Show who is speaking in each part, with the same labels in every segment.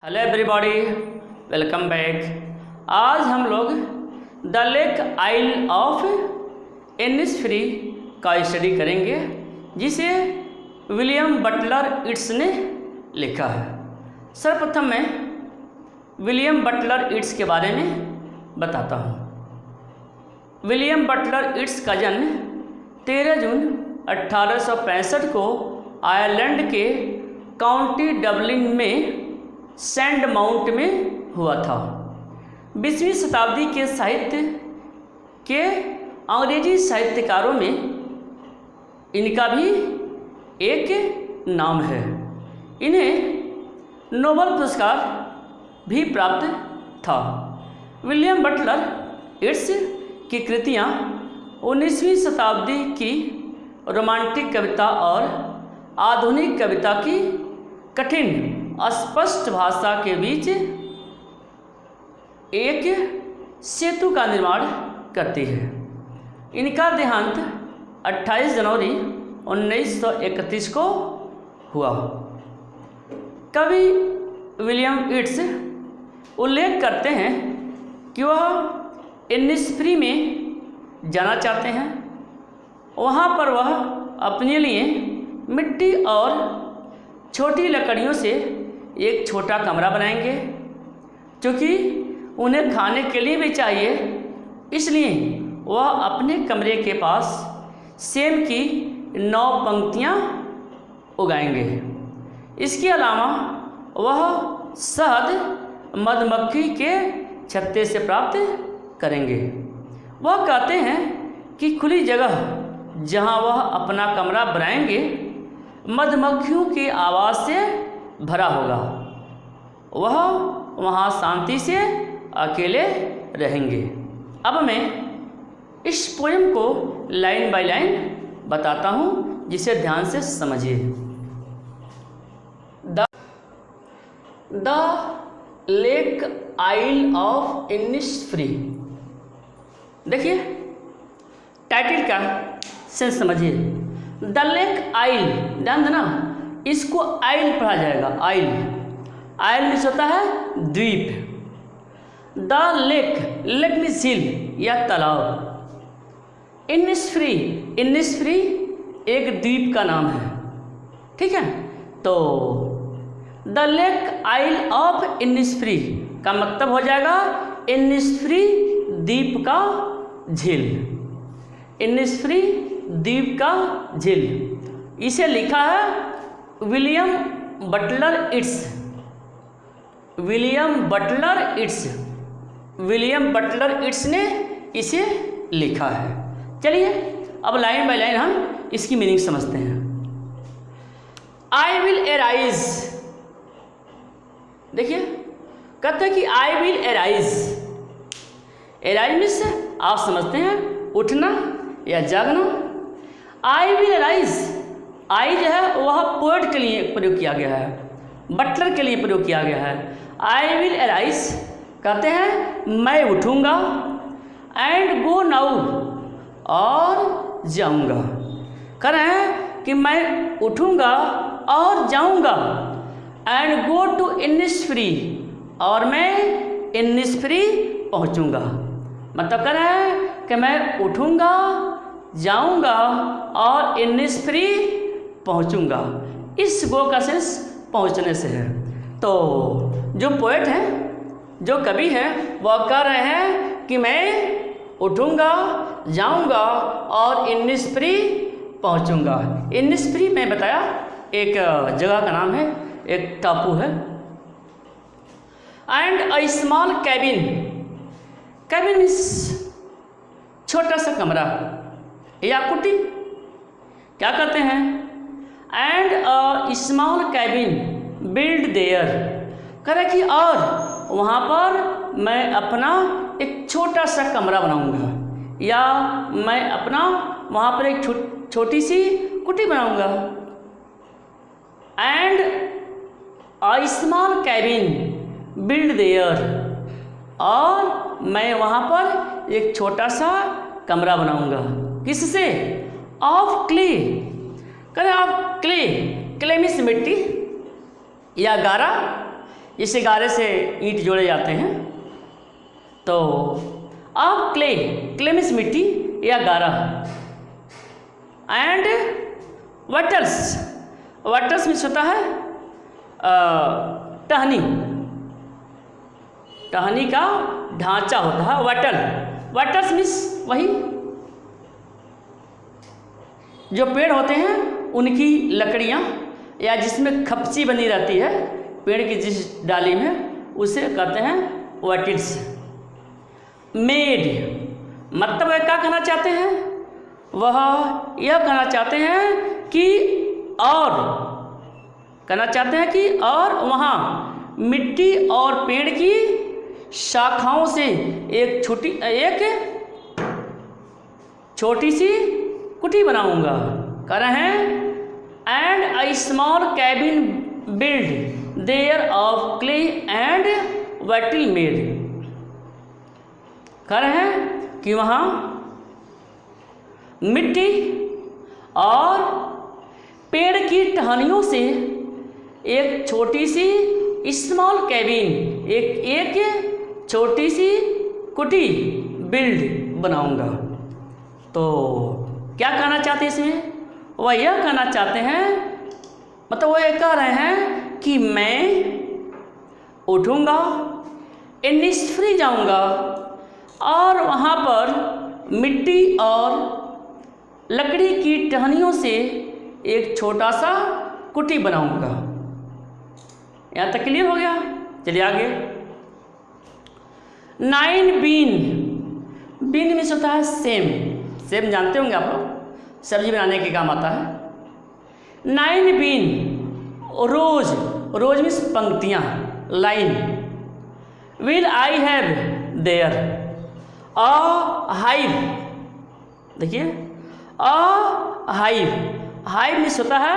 Speaker 1: Hello everybody, welcome back. आज हम लोग the lake isle of Innisfree का स्टडी करेंगे, जिसे विलियम बटलर इट्स ने लिखा है। सर्वप्रथम मैं विलियम बटलर इट्स के बारे में बताता हूँ। विलियम बटलर इट्स का जन्म 13 जून 1865 को आयरलैंड के काउंटी डबलिन में सैंड माउंट में हुआ था। 20वीं शताब्दी के साहित्य के अंग्रेजी साहित्यकारों में इनका भी एक नाम है। इन्हें नोबेल पुरस्कार भी प्राप्त था। विलियम बटलर इट्स की कृतियाँ 19वीं शताब्दी की रोमांटिक कविता और आधुनिक कविता की कठिन अस्पष्ट भाषा के बीच एक सेतु का निर्माण करती है। इनका देहांत 28 जनवरी 1931 को हुआ। कवि विलियम इट्स उल्लेख करते हैं कि वह इनिसफ्री में जाना चाहते हैं। वहाँ पर वह अपने लिए मिट्टी और छोटी लकड़ियों से एक छोटा कमरा बनाएंगे, क्योंकि उन्हें खाने के लिए भी चाहिए। इसलिए वह अपने कमरे के पास सेम की 9 पंक्तियाँ उगाएंगे। इसके अलावा वह शहद मधुमक्खी के छत्ते से प्राप्त करेंगे। वह कहते हैं कि खुली जगह जहाँ वह अपना कमरा बनाएंगे मधुमक्खियों की आवाज़ से भरा होगा। वह वहाँ शांति से अकेले रहेंगे। अब मैं इस पोएम को लाइन बाय लाइन बताता हूँ, जिसे ध्यान से समझिए। The lake isle of Innisfree. देखिए टाइटल का सेंस समझिए। द लेक आइल, ध्यान देना, इसको आइल पढ़ा जाएगा। आइल, आइल मीन्स होता है द्वीप। द लेक, लेक मीन्स झील या तालाब। इनिसफ्री, इनिसफ्री एक द्वीप का नाम है, ठीक है। तो the lake isle of Innisfree का मतलब हो जाएगा इनिसफ्री द्वीप का झील। इनिसफ्री द्वीप का झील, इसे लिखा है William Butler it's. William Butler it's, William Butler it's ने इसे लिखा है। चलिए अब लाइन बाय लाइन हम इसकी मीनिंग समझते हैं। आई विल एराइज, देखिए कहते हैं कि I will arise. Arise means आप समझते हैं उठना या जागना। आई विल एराइज, आई जो है वह पोएट के लिए प्रयोग किया गया है, बटलर के लिए प्रयोग किया गया है। आई विल एराइज कहते हैं मैं उठूँगा, एंड गो नाउ, और जाऊँगा। कह रहे हैं कि मैं उठूँगा और जाऊँगा, एंड गो टू इनिसफ्री, और मैं इनिसफ्री पहुँचूँगा। मतलब कह रहे हैं कि मैं उठूँगा, जाऊँगा और इनिसफ्री पहुँचूँगा। इस गो का सेंस पहुँचने से है। तो जो पोएट हैं, जो कवि हैं, वह कह रहे हैं कि मैं उठूँगा, जाऊँगा और इनिसफ्री पहुँचूँगा। इनिसफ्री मैं बताया एक जगह का नाम है, एक टापू है। And a small cabin, cabin means छोटा सा कमरा या कुटी, क्या कहते हैं। And a small cabin build there, कह रहे कि और वहाँ पर मैं अपना एक छोटा सा कमरा बनाऊँगा, या मैं अपना वहाँ पर एक छोटी सी कुटी बनाऊँगा। And a small cabin build there, और मैं वहाँ पर एक छोटा सा कमरा बनाऊँगा। किससे? ऑफ क्ले, कह रहे ऑफ क्ले, क्ले मीन्स मिट्टी या गारा, इसे गारे से ईंट जोड़े जाते हैं। तो अब क्ले मीन्स मिट्टी या गारा, एंड वटर्स मीन्स होता है टहनी का ढांचा होता है वटर्स मीन्स वही जो पेड़ होते हैं उनकी लकड़ियाँ या जिसमें खपची बनी रहती है पेड़ की जिस डाली में, उसे कहते हैं वटिल्स। मेड मतलब वह क्या कहना चाहते हैं, वह यह कहना चाहते हैं कि और वहाँ मिट्टी और पेड़ की शाखाओं से एक छोटी सी कुटी बनाऊंगा। कह रहे हैं and a small cabin build there of clay and wattle made. कह रहे हैं कि वहाँ मिट्टी और पेड़ की टहनियों से एक छोटी सी स्मॉल कैबिन, एक छोटी सी कुटी बिल्ड बनाऊंगा। तो क्या कहना चाहते हैं इसमें, वह यह कहना चाहते हैं, मतलब वह कह रहे हैं कि मैं उठूंगा, निष्फ्री जाऊंगा और वहाँ पर मिट्टी और लकड़ी की टहनियों से एक छोटा सा कुटी बनाऊंगा। यहाँ तक क्लियर हो गया। चलिए आगे। 9 बीन में होता है सेम जानते होंगे आप लोग, सब्जी बनाने के काम आता है। 9 बीन रोज मीन्स पंक्तियाँ, line. Will I have there a hive. देखिए हाइव मीन्स होता है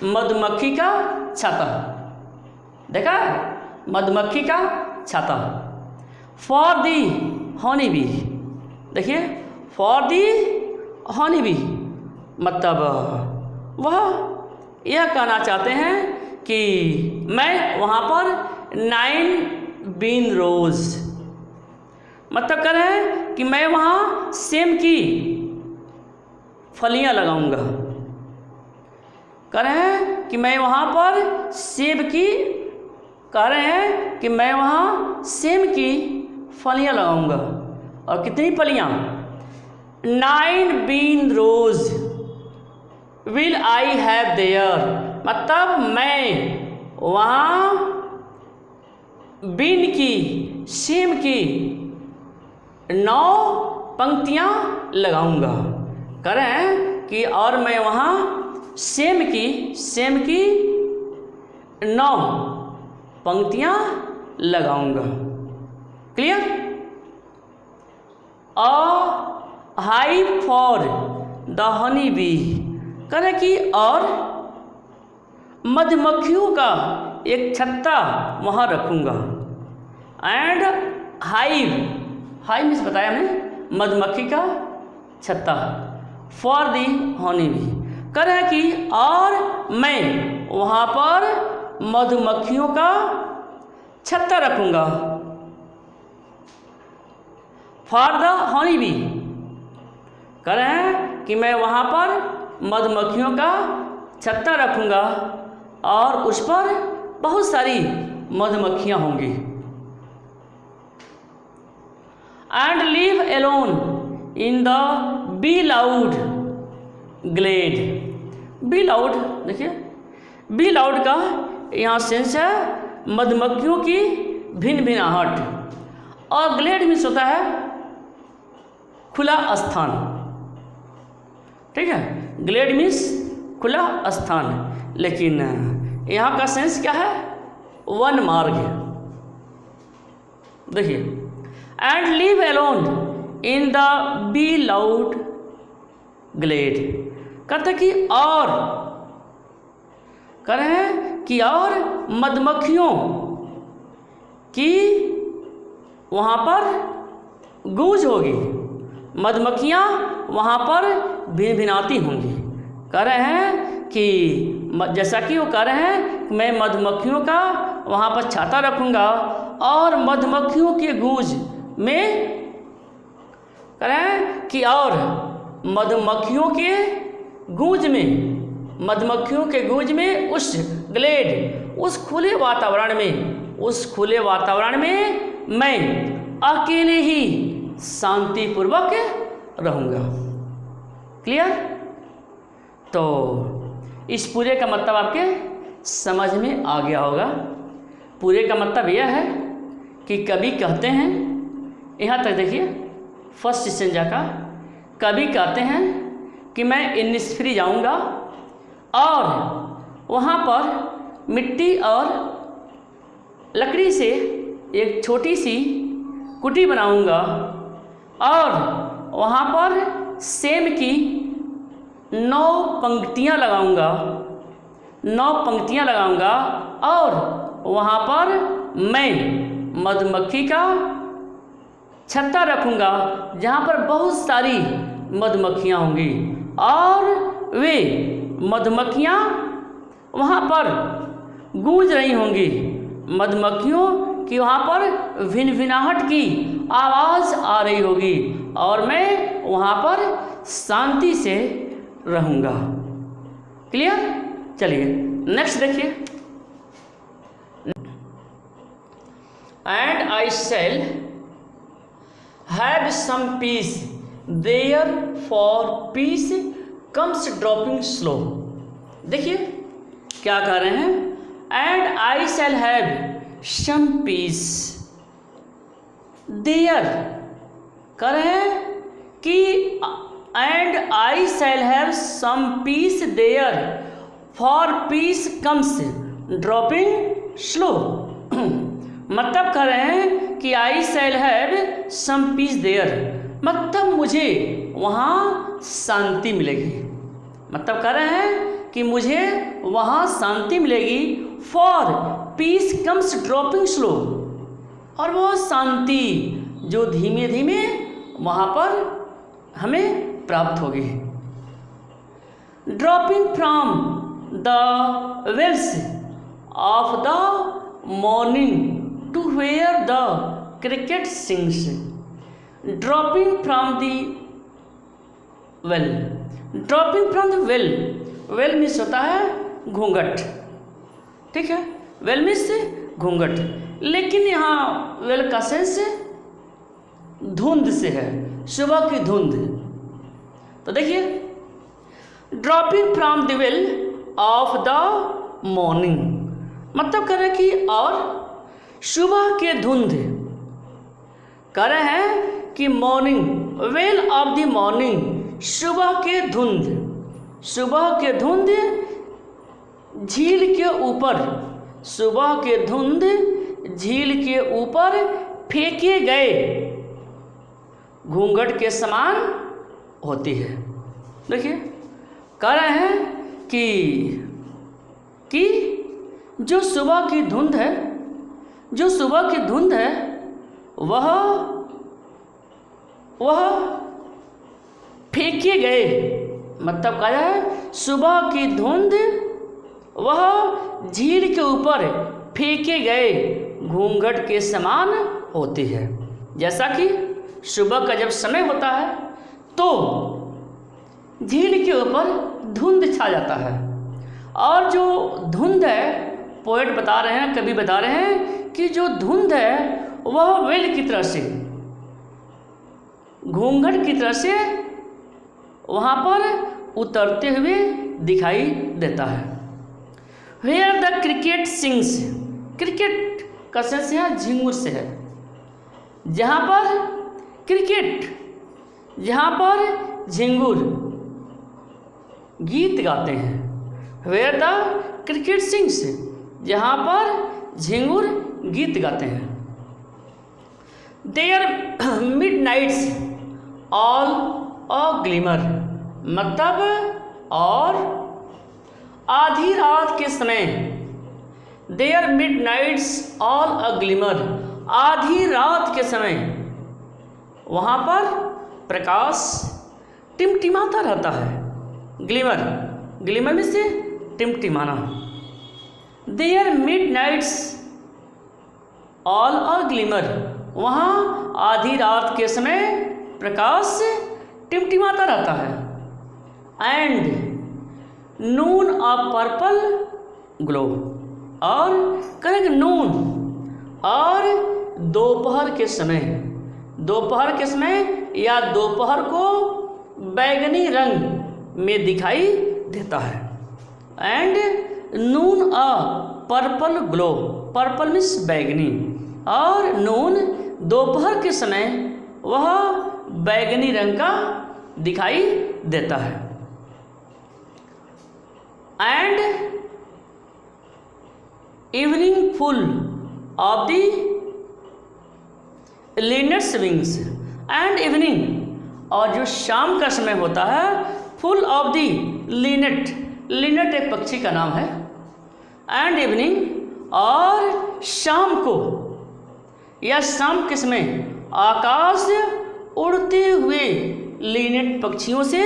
Speaker 1: मधुमक्खी का छाता। देखा, मधुमक्खी का छाता। फॉर दी हनी बी, देखिए फॉर दी हनी बी मतलब वह यह कहना चाहते हैं कि मैं वहाँ पर 9 बीन रोज, मतलब कह रहे हैं कि मैं वहाँ सेम की फलियाँ लगाऊंगा। कह रहे हैं कि मैं वहाँ पर सेब की, कह रहे हैं कि मैं वहाँ सेम की फलियाँ लगाऊंगा। और कितनी फलियाँ, 9 bean rows will I have there, मतलब मैं वहाँ बीन की, सेम की 9 पंक्तियाँ लगाऊंगा। कह रहे हैं कि और मैं वहाँ सेम की 9 पंक्तियाँ लगाऊंगा। Clear. A hive for the honey bee, कह रहे कि और मधुमक्खियों का एक छत्ता वहाँ रखूँगा। एंड हाइव मीन्स बताया हमने मधुमक्खी का छत्ता। फॉर दी हनी बी, कह रहे कि और मैं वहाँ पर मधुमक्खियों का छत्ता रखूँगा। फॉर द हनी बी, कह रहे हैं कि मैं वहाँ पर मधुमक्खियों का छत्ता रखूँगा और उस पर बहुत सारी मधुमक्खियाँ होंगी। And live alone in the bee loud glade. Bee loud, देखिए बी लाउड का यहाँ सेंस है मधुमक्खियों की भिनभिनाहट, और ग्लेड मीन्स होता है खुला स्थान। ठीक है, ग्लेड मीन्स खुला स्थान, लेकिन यहाँ का सेंस क्या है, वन मार्ग। देखिए and live alone in the bee loud glade, कहते कि और, कह रहे हैं कि और मधुमक्खियों की वहाँ पर गूंज होगी, मधुमक्खियाँ वहाँ पर भिनभिनाती होंगी। कह रहे हैं कि जैसा कि वो कह रहे हैं, मैं मधुमक्खियों का वहाँ पर छाता रखूँगा और मधुमक्खियों के गूंज में कह रहे हैं कि और मधुमक्खियों के गूंज में उस ग्लेड, उस खुले वातावरण में मैं अकेले ही शांतिपूर्वक रहूँगा। क्लियर? तो इस पूरे का मतलब आपके समझ में आ गया होगा। पूरे का मतलब यह है कि कवि कहते हैं, यहाँ तक देखिए फर्स्ट स्टेंजा का, कवि कहते हैं कि मैं इनिस्फ्री जाऊँगा और वहाँ पर मिट्टी और लकड़ी से एक छोटी सी कुटी बनाऊँगा और वहाँ पर सेम की 9 पंक्तियाँ लगाऊंगा और वहाँ पर मैं मधुमक्खी का छत्ता रखूँगा जहाँ पर बहुत सारी मधुमक्खियाँ होंगी और वे मधुमक्खियाँ वहाँ पर गूंज रही होंगी। मधुमक्खियों की वहाँ पर भिनभिनाहट की आवाज़ आ रही होगी और मैं वहाँ पर शांति से रहूँगा। क्लियर? चलिए नेक्स्ट देखिए। And I shall have some peace there for peace comes dropping slow. देखिए क्या कह रहे हैं, and I shall have some peace there, कह रहे हैं कि and I shall have some peace there for peace comes dropping slow. मतलब कह रहे हैं कि I shall have some peace there, मतलब मुझे वहाँ शांति मिलेगी। मतलब कह रहे हैं कि मुझे वहाँ शांति मिलेगी। For peace comes dropping slow, और वो शांति जो धीमे धीमे वहाँ पर हमें प्राप्त होगी। Dropping from the veils of the morning to where the cricket sings. Dropping from the veil, dropping from the veil, veil means होता है घूंघट, ठीक है, वेल मीन्स घूंघट, लेकिन यहाँ वेल का सेंस धुंध से है, सुबह की धुंध। तो देखिए dropping from the well of the morning, मतलब कह रहे हैं कि और सुबह के धुंध, कह रहे हैं कि morning, well of the morning, सुबह के धुंध, सुबह के धुंध झील के ऊपर, सुबह के धुंध झील के ऊपर फेंके गए घूंघट के समान होती है। देखिए कह रहे हैं कि जो सुबह की धुंध है, जो सुबह की धुंध है वह फेंके गए, मतलब कहा है सुबह की धुंध वह झील के ऊपर फेंके गए घूंघट के समान होती है। जैसा कि सुबह का जब समय होता है तो झील के ऊपर धुंध छा जाता है, और जो धुंध है, पोएट बता रहे हैं, कवि बता रहे हैं कि जो धुंध है वह वेल की तरह से, घूंघट की तरह से वहाँ पर उतरते हुए दिखाई देता है। Where the cricket sings, cricket का सेंस यहाँ झिंगुर से है, जहाँ पर क्रिकेट, जहाँ पर झिंगुर गीत गाते हैं। वेयर द क्रिकेट सिंग्स, जहाँ पर झिंगुर गीत गाते हैं। There midnight's all a glimmer, मतलब और आधी रात के समय, there midnight's all a glimmer, आधी रात के समय वहाँ पर प्रकाश टिमटिमाता रहता है। ग्लिमर, ग्लिमर में से टिमटिमाना। There midnight's all are glimmer, वहाँ आधी रात के समय प्रकाश टिमटिमाता रहता है। And noon a purple glow, और करेक्ट नून, और दोपहर के समय या दोपहर को बैगनी रंग में दिखाई देता है। And noon a purple glow, purple means बैगनी, और नून दोपहर के समय वह बैगनी रंग का दिखाई देता है। And evening full of the linnet's wings, and evening, और जो शाम का समय होता है, full of the linnet, linnet एक पक्षी का नाम है। एंड इवनिंग, और शाम को या शाम के समय आकाश उड़ते हुए लिनेट पक्षियों से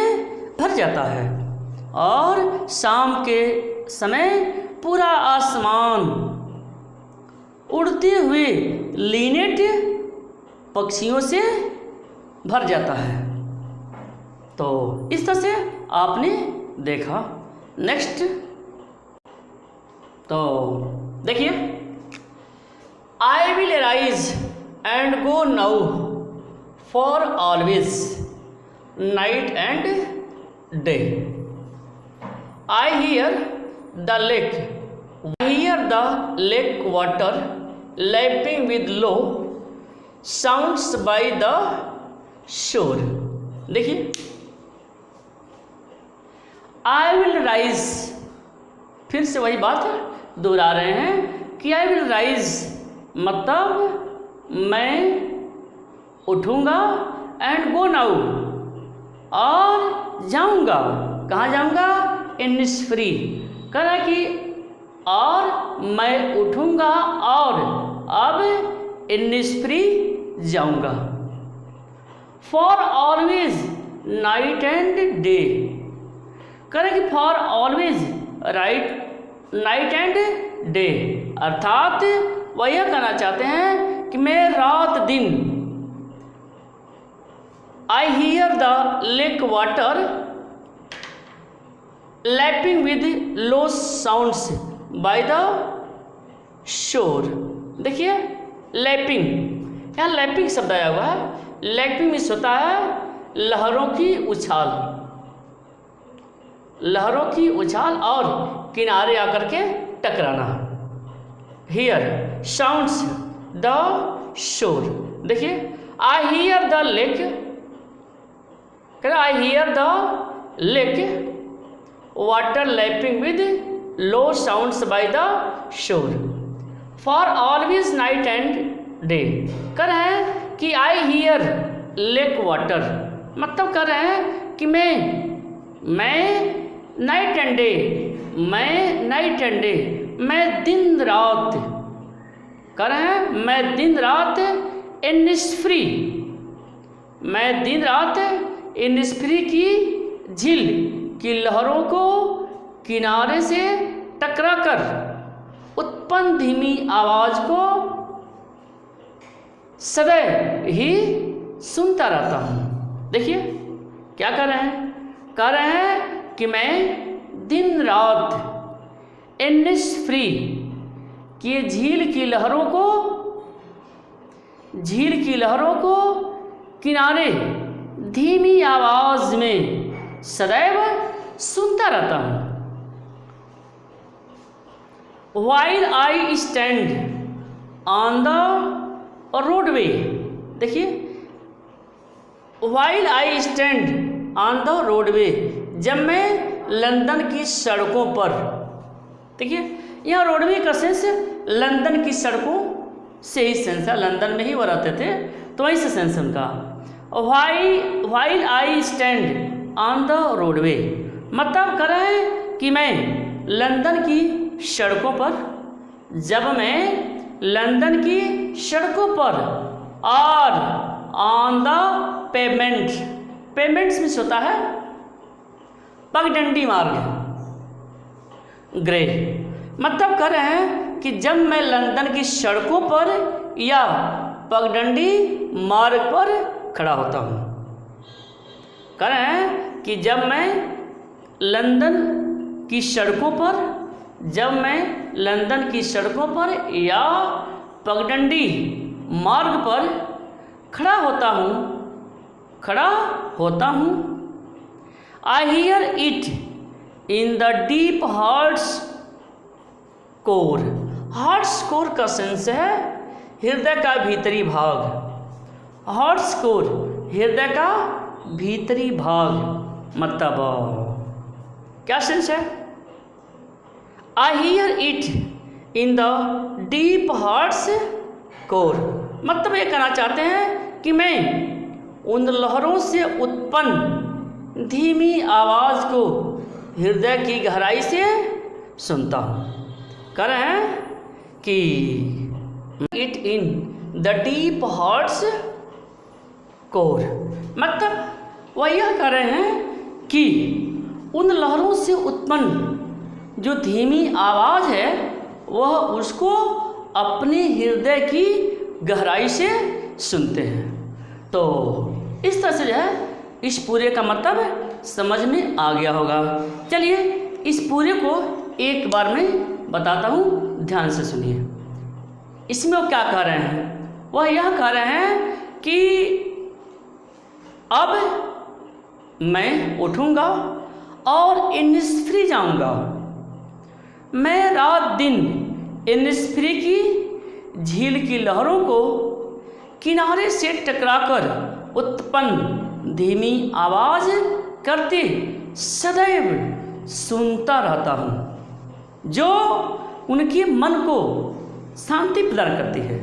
Speaker 1: भर जाता है, और शाम के समय पूरा आसमान उड़ते हुए लिनेट पक्षियों से भर जाता है। तो इस तरह से आपने देखा। नेक्स्ट, तो देखिए, I will arise and go now for always night and day. I hear the lake water lapping with low sounds by the shore. देखिए, आई विल राइज, फिर से वही बात दोहरा रहे हैं कि आई विल राइज मतलब मैं उठूँगा, एंड गो नाउ, और जाऊँगा। कहाँ जाऊँगा? इनिस्फ्री, कहा कि और मैं उठूँगा और अब इनिस्फ्री जाऊँगा। For always night and day, करें कि for always night and day, अर्थात वह यह कहना चाहते हैं कि मैं रात दिन, आई hear the lake water lapping with low sounds by the shore. देखिए, लैपिंग, यहाँ लैपिंग शब्द आया हुआ है। लैपिंग मीन्स होता है लहरों की उछाल, लहरों की उछाल और किनारे आकर के टकराना। Here sounds the shore. देखिए, I hear the lake, I hear the lake water lapping with low sounds by the shore for always night and day. कर रहे हैं कि आई हियर लेक वाटर, मतलब कर रहे हैं कि मैं नाइट एंड डे, मैं दिन रात, कर रहे हैं मैं दिन रात इनिस्फ्री, मैं दिन रात इनिस्फ्री की झील की लहरों को किनारे से टकराकर उत्पन्न धीमी आवाज को सदैव ही सुनता रहता हूँ। देखिए क्या कर रहे हैं, कह रहे हैं कि मैं दिन रात इनिस्फ्री की झील की लहरों को किनारे धीमी आवाज में सदैव सुनता रहता हूँ। While I stand on the roadway, देखिए, while I stand on the roadway, जब मैं लंदन की सड़कों पर, देखिए यहाँ रोडवे का सेंस लंदन की सड़कों से ही सेंस है, लंदन में ही वो रहते थे तो वहीं से सेंस उनका। While I stand on the roadway, मतलब कर रहे हैं कि मैं लंदन की सड़कों पर, जब मैं लंदन की सड़कों पर, और ऑन द पेमेंट, पेमेंट्स में होता है पगडंडी मार्ग, ग्रे। मतलब कह रहे हैं कि जब मैं लंदन की सड़कों पर या पगडंडी मार्ग पर खड़ा होता हूँ। कह रहे हैं कि जब मैं लंदन की सड़कों पर या पगडंडी मार्ग पर खड़ा होता हूँ I hear it in the deep heart's core। Hearts core का सेंस है हृदय का भीतरी भाग। हार्ट्स कोर हृदय का भीतरी भाग मतलब क्या सेंस है? I hear it in the deep heart's core। मतलब ये कहना चाहते हैं कि मैं उन लहरों से उत्पन्न धीमी आवाज़ को हृदय की गहराई से सुनता हूँ। कह रहे हैं कि it in the deep hearts core. मतलब वह यह कह रहे हैं कि उन लहरों से उत्पन्न जो धीमी आवाज़ है वह उसको अपने हृदय की गहराई से सुनते हैं। तो इस तरह से जो है इस पूरे का मतलब समझ में आ गया होगा। चलिए इस पूरे को एक बार मैं बताता हूँ, ध्यान से सुनिए। इसमें वो क्या कह रहे हैं? वह यह कह रहे हैं कि अब मैं उठूँगा और इनिस्फ्री जाऊँगा। मैं रात दिन इनिस्फ्री की झील की लहरों को किनारे से टकराकर उत्पन्न धीमी आवाज़ करते सदैव सुनता रहता हूँ, जो उनके मन को शांति प्रदान करती है।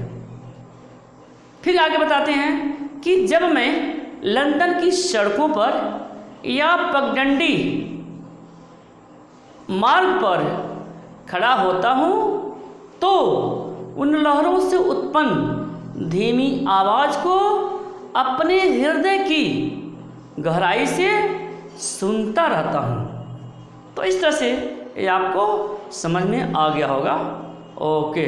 Speaker 1: फिर आगे बताते हैं कि जब मैं लंदन की सड़कों पर या पगडंडी मार्ग पर खड़ा होता हूँ तो उन लहरों से उत्पन्न धीमी आवाज़ को अपने हृदय की गहराई से सुनता रहता हूँ। तो इस तरह से ये आपको समझ में आ गया होगा। ओके।